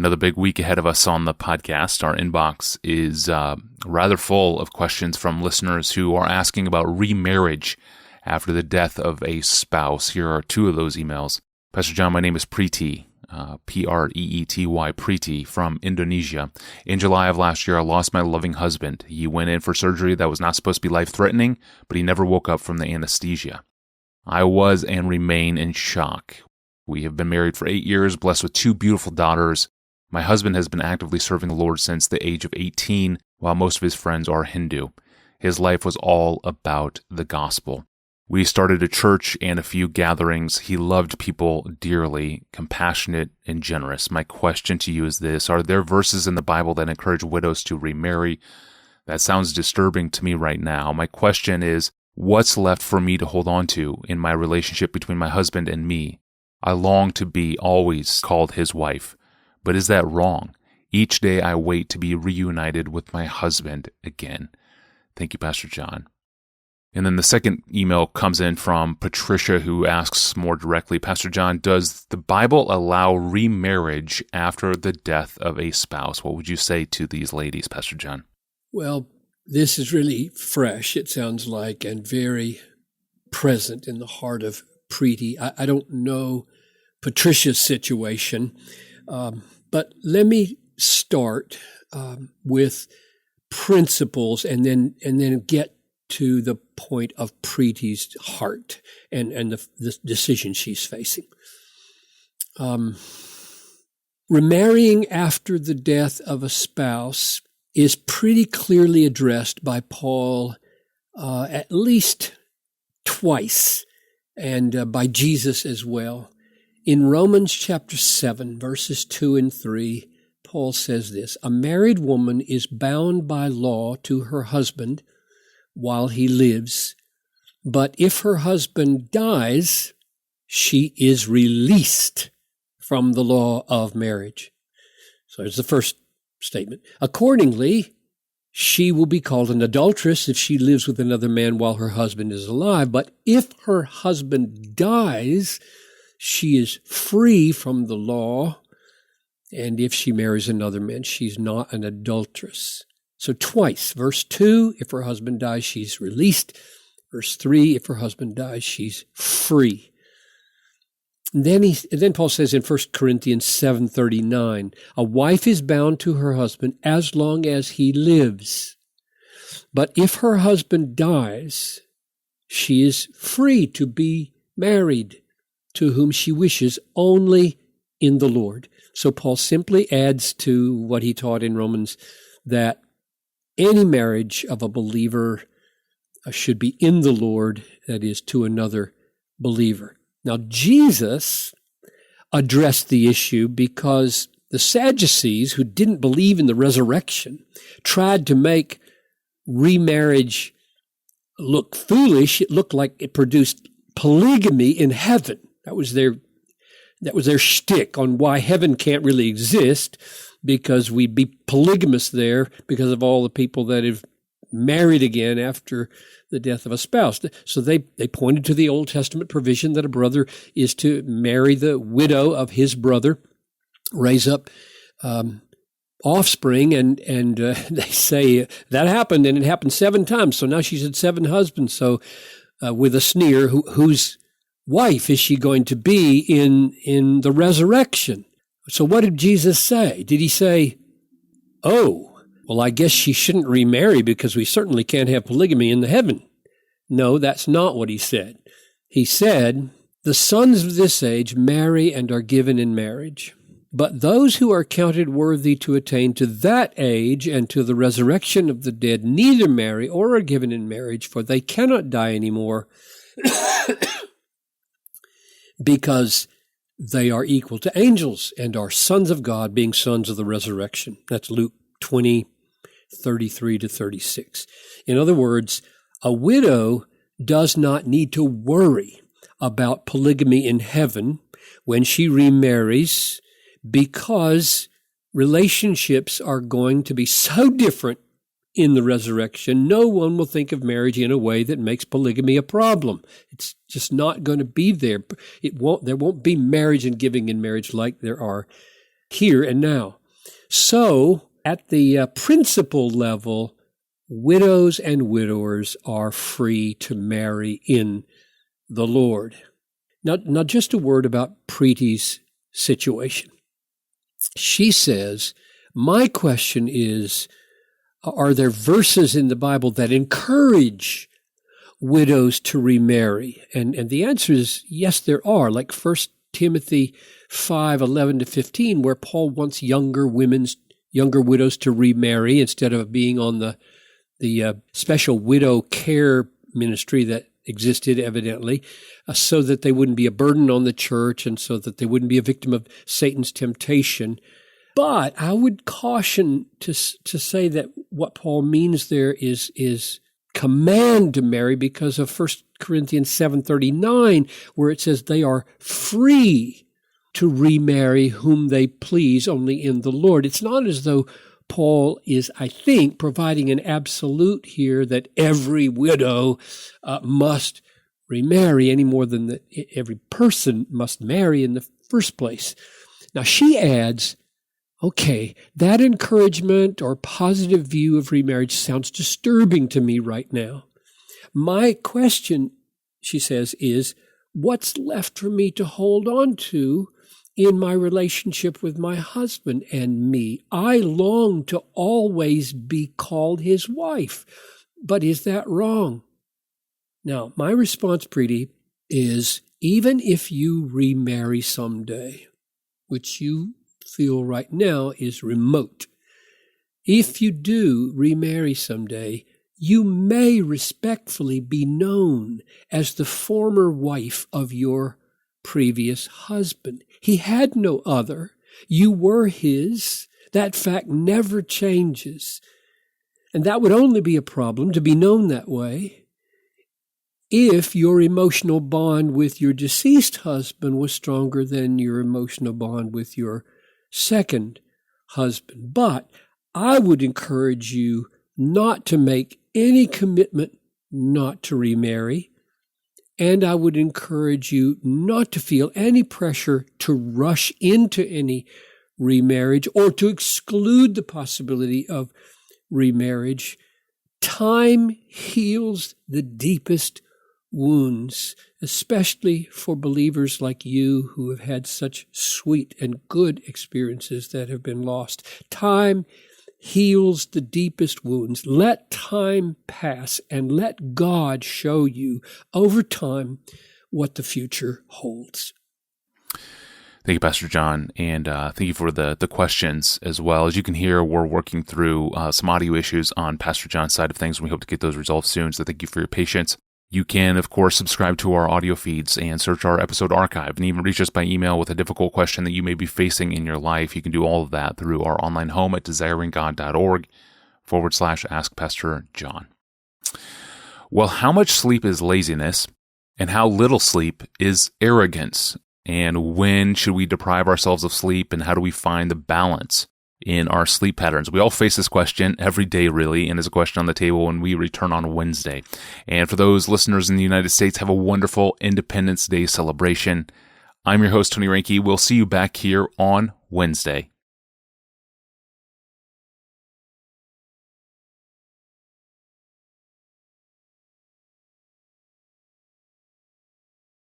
Another big week ahead of us on the podcast. Our inbox is rather full of questions from listeners who are asking about remarriage after the death of a spouse. Here are two of those emails. Pastor John, my name is Preeti, Preety, Preeti, from Indonesia. In July of last year, I lost my loving husband. He went in for surgery that was not supposed to be life-threatening, but he never woke up from the anesthesia. I was and remain in shock. We have been married for 8 years, blessed with 2 beautiful daughters. My husband has been actively serving the Lord since the age of 18, while most of his friends are Hindu. His life was all about the gospel. We started a church and a few gatherings. He loved people dearly, compassionate, and generous. My question to you is this: are there verses in the Bible that encourage widows to remarry? That sounds disturbing to me right now. My question is, what's left for me to hold on to in my relationship between my husband and me? I long to be always called his wife. But is that wrong? Each day I wait to be reunited with my husband again. Thank you, Pastor John. And then the second email comes in from Patricia, who asks more directly, Pastor John, does the Bible allow remarriage after the death of a spouse? What would you say to these ladies, Pastor John? Well, this is really fresh, it sounds like, and very present in the heart of Preeti. I don't know Patricia's situation, but let me start with principles and then get to the point of Preeti's heart and the decision she's facing. Remarrying after the death of a spouse is pretty clearly addressed by Paul at least twice, and by Jesus as well. In Romans chapter 7, verses 2 and 3, Paul says this: a married woman is bound by law to her husband while he lives, but if her husband dies, she is released from the law of marriage. So there's the first statement. Accordingly, she will be called an adulteress if she lives with another man while her husband is alive. But if her husband dies, she is free from the law. And if she marries another man, she's not an adulteress. So twice. Verse 2, if her husband dies, she's released. Verse 3, if her husband dies, she's free. And then Paul says in 1 Corinthians 7:39, a wife is bound to her husband as long as he lives. But if her husband dies, she is free to be married to whom she wishes, only in the Lord. So Paul simply adds to what he taught in Romans that any marriage of a believer should be in the Lord, that is, to another believer. Now, Jesus addressed the issue because the Sadducees, who didn't believe in the resurrection, tried to make remarriage look foolish. It looked like it produced polygamy in heaven. That was their shtick on why heaven can't really exist, because we'd be polygamous there because of all the people that have married again after the death of a spouse. So they pointed to the Old Testament provision that a brother is to marry the widow of his brother, raise up offspring, and they say that happened, and it happened 7 times. So now she's had 7 husbands. So with a sneer, whose wife is she going to be in the resurrection? So what did Jesus say? Did he say, oh, well, I guess she shouldn't remarry because we certainly can't have polygamy in the heaven? No, that's not what he said. He said, the sons of this age marry and are given in marriage, but those who are counted worthy to attain to that age and to the resurrection of the dead neither marry or are given in marriage, for they cannot die anymore because they are equal to angels and are sons of God, being sons of the resurrection. That's Luke 20:33-36. In other words, a widow does not need to worry about polygamy in heaven when she remarries, because relationships are going to be so different in the resurrection. No one will think of marriage in a way that makes polygamy a problem. It's just not going to be there. There won't be marriage and giving in marriage like there are here and now. So, at the principal level, widows and widowers are free to marry in the Lord. Now, just a word about Preeti's situation. She says, my question is, are there verses in the Bible that encourage widows to remarry? And the answer is yes, there are, like 1 Timothy 5:11-15, where Paul wants younger widows to remarry instead of being on the special widow care ministry that existed evidently, so that they wouldn't be a burden on the church and so that they wouldn't be a victim of Satan's temptation. But I would caution to say that what Paul means there is command to marry, because of 1 Corinthians 7:39, where it says they are free to remarry whom they please, only in the Lord. It's not as though Paul is, I think, providing an absolute here that every widow must remarry any more than that every person must marry in the first place. Now she adds, okay, that encouragement or positive view of remarriage sounds disturbing to me right now. My question, she says, is what's left for me to hold on to in my relationship with my husband and me? I long to always be called his wife, but is that wrong? Now, my response, Preeti, is even if you remarry someday, which you feel right now is remote, if you do remarry someday, you may respectfully be known as the former wife of your previous husband. He had no other. You were his. That fact never changes. And that would only be a problem to be known that way if your emotional bond with your deceased husband was stronger than your emotional bond with your second husband. But I would encourage you not to make any commitment not to remarry. And I would encourage you not to feel any pressure to rush into any remarriage or to exclude the possibility of remarriage. Time heals the deepest wounds, especially for believers like you who have had such sweet and good experiences that have been lost. Time heals the deepest wounds. Let time pass and let God show you over time what the future holds. Thank you, Pastor John, and thank you for the questions as well. As you can hear, we're working through some audio issues on Pastor John's side of things, and we hope to get those resolved soon, so thank you for your patience. You can, of course, subscribe to our audio feeds and search our episode archive, and even reach us by email with a difficult question that you may be facing in your life. You can do all of that through our online home at desiringgod.org/Ask Pastor John. Well, how much sleep is laziness, and how little sleep is arrogance? And when should we deprive ourselves of sleep, and how do we find the balance in our sleep patterns? We all face this question every day, really, and it's a question on the table when we return on Wednesday. And for those listeners in the United States, have a wonderful Independence Day celebration. I'm your host, Tony Reinke. We'll see you back here on Wednesday.